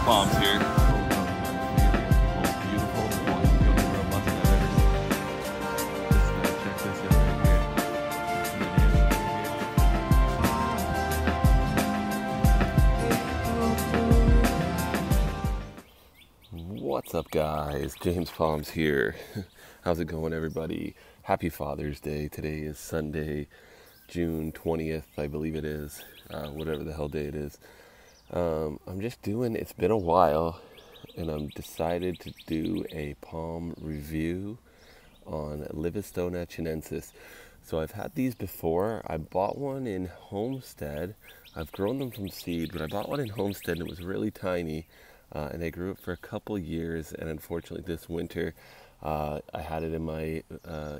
palms here. Most beautiful, Washingtonian robust I've ever seen. Just check this out right here. What's up, guys? James Palms here. How's it going, everybody? Happy Father's Day. Today is Sunday, June 20th, I believe it is. Whatever the hell day it is. I'm just doing, it's been a while, and I'm decided to do a palm review on Livistona chinensis. So I've had these before. I bought one in Homestead. I've grown them from seed, but I bought one in Homestead and it was really tiny, and I grew it for a couple years, and unfortunately this winter I had it in my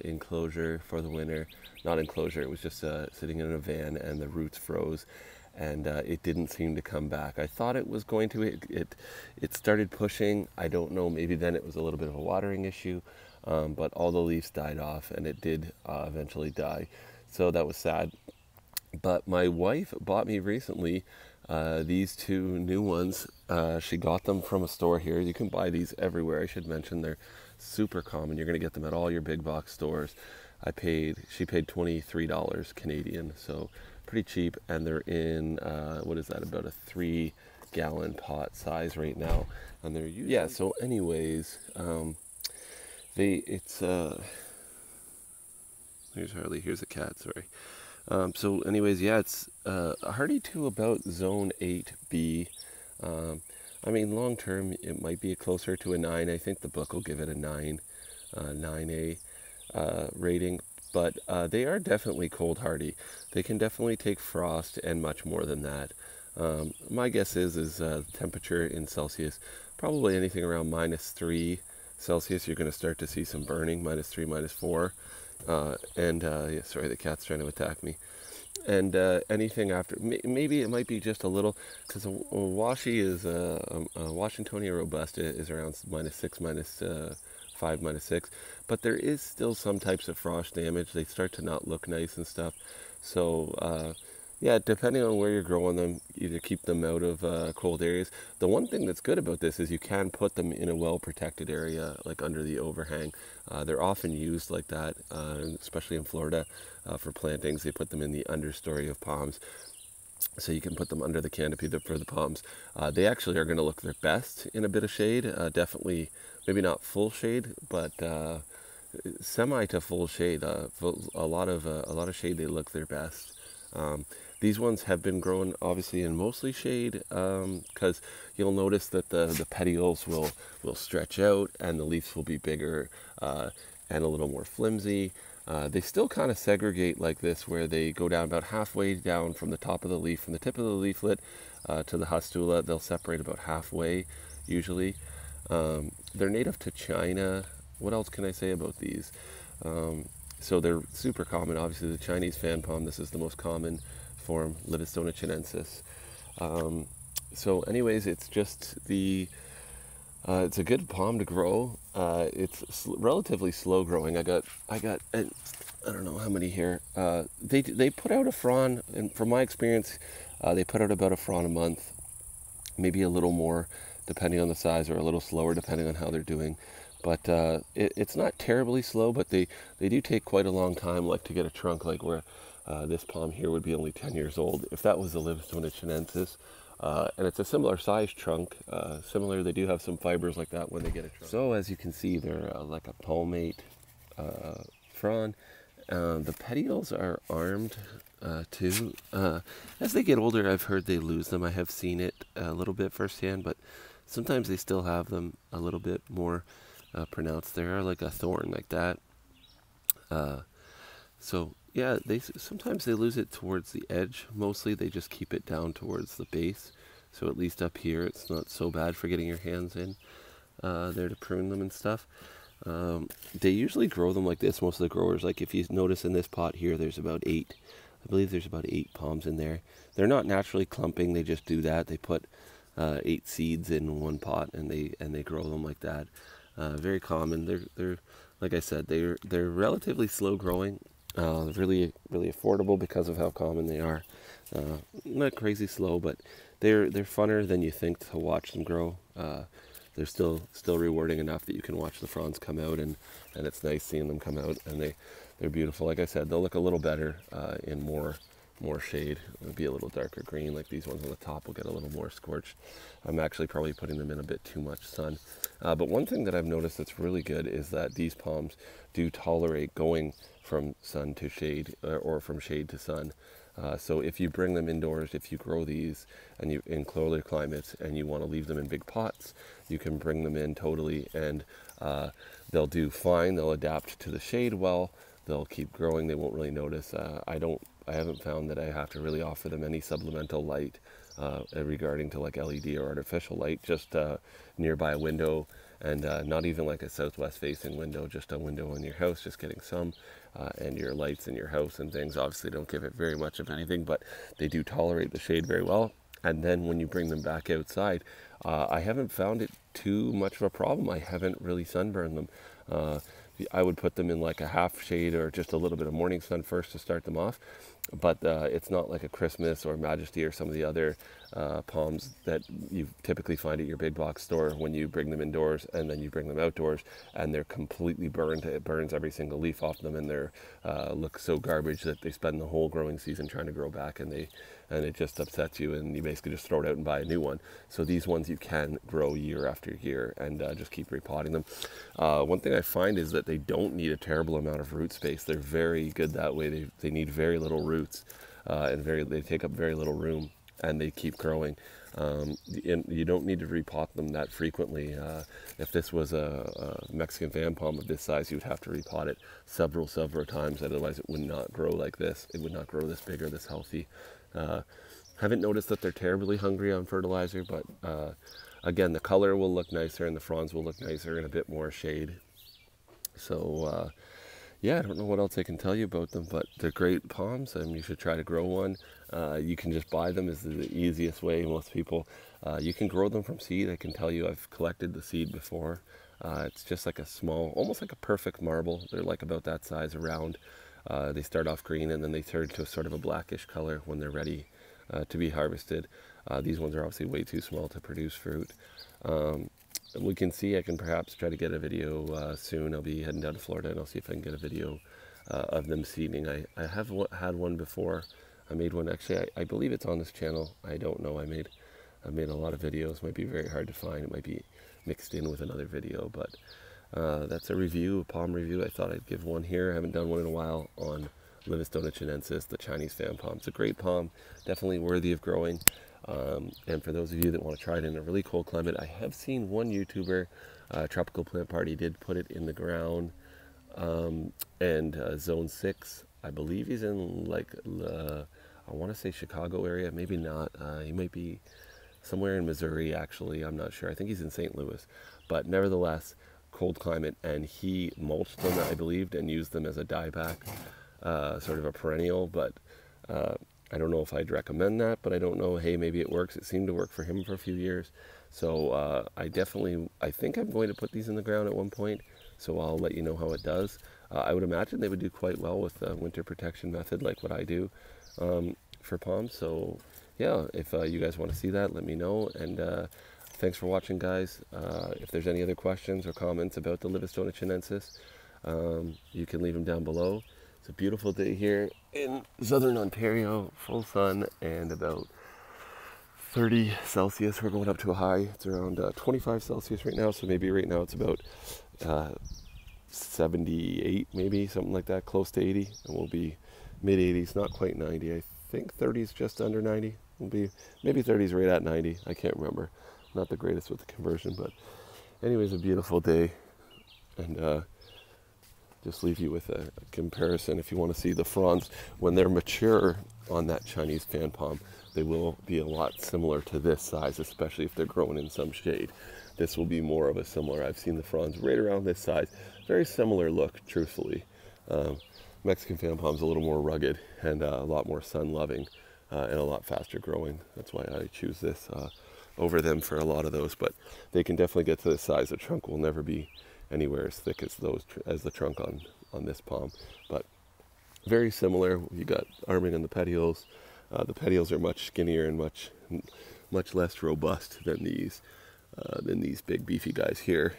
enclosure for the winter. Not enclosure, it was just sitting in a van, and the roots froze, and it didn't seem to come back. I thought it was going to. It started pushing. I don't know, maybe then it was a little bit of a watering issue, but all the leaves died off, and it did eventually die. So that was sad. But my wife bought me recently these two new ones. She got them from a store here. You can buy these everywhere. I should mention they're super common. You're going to get them at all your big box stores. She paid $23 Canadian, so pretty cheap, and they're in what is that, about a 3-gallon pot size right now, and they're usually, yeah. So anyways, here's Harley, here's a cat, sorry. So anyways, yeah, it's hardy to about zone 8B. I mean, long term, it might be closer to a 9. I think the book will give it a 9A rating. But they are definitely cold hardy. They can definitely take frost and much more than that. My guess is temperature in Celsius, probably anything around -3 Celsius, you're going to start to see some burning, -3, -4. Yeah, sorry, the cat's trying to attack me. And anything after, maybe it might be just a little, because a washi is, a Washingtonia robusta is around -6, -5, -6, but there is still some types of frost damage. They start to not look nice and stuff. So yeah, depending on where you're growing them, either keep them out of cold areas. The one thing that's good about this is you can put them in a well-protected area, like under the overhang. They're often used like that, especially in Florida, for plantings. They put them in the understory of palms, so you can put them under the canopy for the palms. They actually are going to look their best in a bit of shade. Definitely, maybe not full shade, but semi to full shade. A lot of shade, they look their best. These ones have been grown obviously in mostly shade, because you'll notice that the petioles will stretch out, and the leaves will be bigger and a little more flimsy. They still kind of segregate like this, where they go down about halfway down from the top of the leaf, from the tip of the leaflet to the hustula. They'll separate about halfway usually. They're native to China. What else can I say about these? So they're super common. Obviously, the Chinese fan palm, this is the most common form, Livistona chinensis. So anyways, it's just it's a good palm to grow. It's relatively slow growing. I got, I don't know how many here. They put out a frond, and from my experience, they put out about a frond a month, maybe a little more, depending on the size, or a little slower, depending on how they're doing. But it's not terribly slow, but they do take quite a long time, like to get a trunk, like where this palm here would be only 10 years old, if that was the Livistona chinensis. And it's a similar size trunk. Similar, they do have some fibers like that when they get a trunk. So as you can see, they're like a palmate frond. The petioles are armed too. As they get older, I've heard they lose them. I have seen it a little bit firsthand, but sometimes they still have them a little bit more pronounced. They are like a thorn like that. So yeah, sometimes they lose it towards the edge. Mostly they just keep it down towards the base. So at least up here, it's not so bad for getting your hands in there to prune them and stuff. They usually grow them like this. Most of the growers, like if you notice in this pot here, there's about 8. I believe there's about 8 palms in there. They're not naturally clumping. They just do that. They put 8 seeds in one pot, and they grow them like that. Very common. They're like I said, they're relatively slow growing. Really affordable because of how common they are. Not crazy slow, but they're funner than you think to watch them grow. They're still rewarding enough that you can watch the fronds come out, and it's nice seeing them come out, and they're beautiful. Like I said, they'll look a little better in more shade. It'll be a little darker green, like these ones on the top will get a little more scorched. I'm actually probably putting them in a bit too much sun. But one thing that I've noticed that's really good is that these palms do tolerate going from sun to shade, or from shade to sun. So if you bring them indoors, if you grow these and you in colder climates and you want to leave them in big pots, you can bring them in totally, and they'll do fine. They'll adapt to the shade well. They'll keep growing. They won't really notice. I haven't found that I have to really offer them any supplemental light regarding to like LED or artificial light, just nearby a window, and not even like a southwest facing window, just a window in your house, just getting some, and your lights in your house and things obviously don't give it very much of anything, but they do tolerate the shade very well. And then when you bring them back outside, I haven't found it too much of a problem. I haven't really sunburned them. I would put them in like a half shade or just a little bit of morning sun first to start them off. But it's not like a Christmas or Majesty or some of the other palms that you typically find at your big box store when you bring them indoors and then you bring them outdoors and they're completely burned. It burns every single leaf off them, and they look so garbage that they spend the whole growing season trying to grow back, and it just upsets you, and you basically just throw it out and buy a new one. So these ones you can grow year after year and just keep repotting them. One thing I find is that they don't need a terrible amount of root space. They're very good that way. They need very little roots, and they take up very little room, and they keep growing. And you don't need to repot them that frequently. If this was a Mexican fan palm of this size, you'd have to repot it several times. Otherwise, it would not grow like this. It would not grow this big or this healthy. Haven't noticed that they're terribly hungry on fertilizer, but again, the color will look nicer and the fronds will look nicer in a bit more shade. So yeah, I don't know what else I can tell you about them, but they're great palms, and you should try to grow one. You can just buy them, is the easiest way. Most people, you can grow them from seed. I can tell you, I've collected the seed before. It's just like a small, almost like a perfect marble. They're like about that size around. They start off green and then they turn to a sort of a blackish color when they're ready to be harvested. These ones are obviously way too small to produce fruit. We can see, I can perhaps try to get a video soon. I'll be heading down to Florida and I'll see if I can get a video of them seeding. I have had one before. I made one, actually, I believe it's on this channel. I don't know. I made a lot of videos. Might be very hard to find. It might be mixed in with another video, but that's a review, a palm review. I thought I'd give one here. I haven't done one in a while on Livistona chinensis, the Chinese fan palm. It's a great palm, definitely worthy of growing. And for those of you that want to try it in a really cold climate, I have seen one YouTuber, Tropical Plant Party, did put it in the ground, and zone 6, I believe he's in like, I want to say Chicago area, maybe not. He might be somewhere in Missouri, actually. I'm not sure. I think he's in St. Louis, but nevertheless, cold climate, and he mulched them, I believed, and used them as a dieback, sort of a perennial, but I don't know if I'd recommend that, but I don't know. Hey, maybe it works. It seemed to work for him for a few years. So I think I'm going to put these in the ground at one point, so I'll let you know how it does. I would imagine they would do quite well with the winter protection method like what I do for palms. So yeah, if you guys want to see that, let me know. And thanks for watching, guys. If there's any other questions or comments about the Livistona chinensis, you can leave them down below. It's a beautiful day here in southern Ontario, full sun and about 30 Celsius. We're going up to a high. It's around 25 Celsius right now, so maybe right now it's about 78, maybe, something like that, close to 80. And we'll be mid-80s, not quite 90. I think 30 is just under 90. We'll be maybe 30 is right at 90. I can't remember. Not the greatest with the conversion, but anyways, a beautiful day. And just leave you with a comparison. If you want to see the fronds when they're mature on that Chinese fan palm, they will be a lot similar to this size, especially if they're growing in some shade. This will be more of a similar. I've seen the fronds right around this size. Very similar look, truthfully. Mexican fan palm's a little more rugged and a lot more sun-loving and a lot faster growing. That's why I choose this over them for a lot of those. But they can definitely get to this size. The trunk will never be anywhere as thick as the trunk on this palm, but very similar. You got arming on the petioles. The petioles are much skinnier and much much less robust than these big beefy guys here.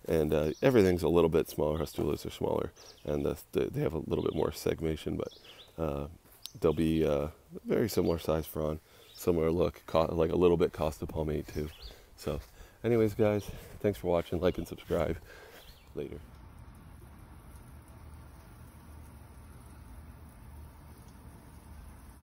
And everything's a little bit smaller. Astulas are smaller, and they have a little bit more segmentation, but they'll be very similar size frond, similar look, like a little bit Costa palmate too. So anyways, guys, thanks for watching. Like and subscribe. Later.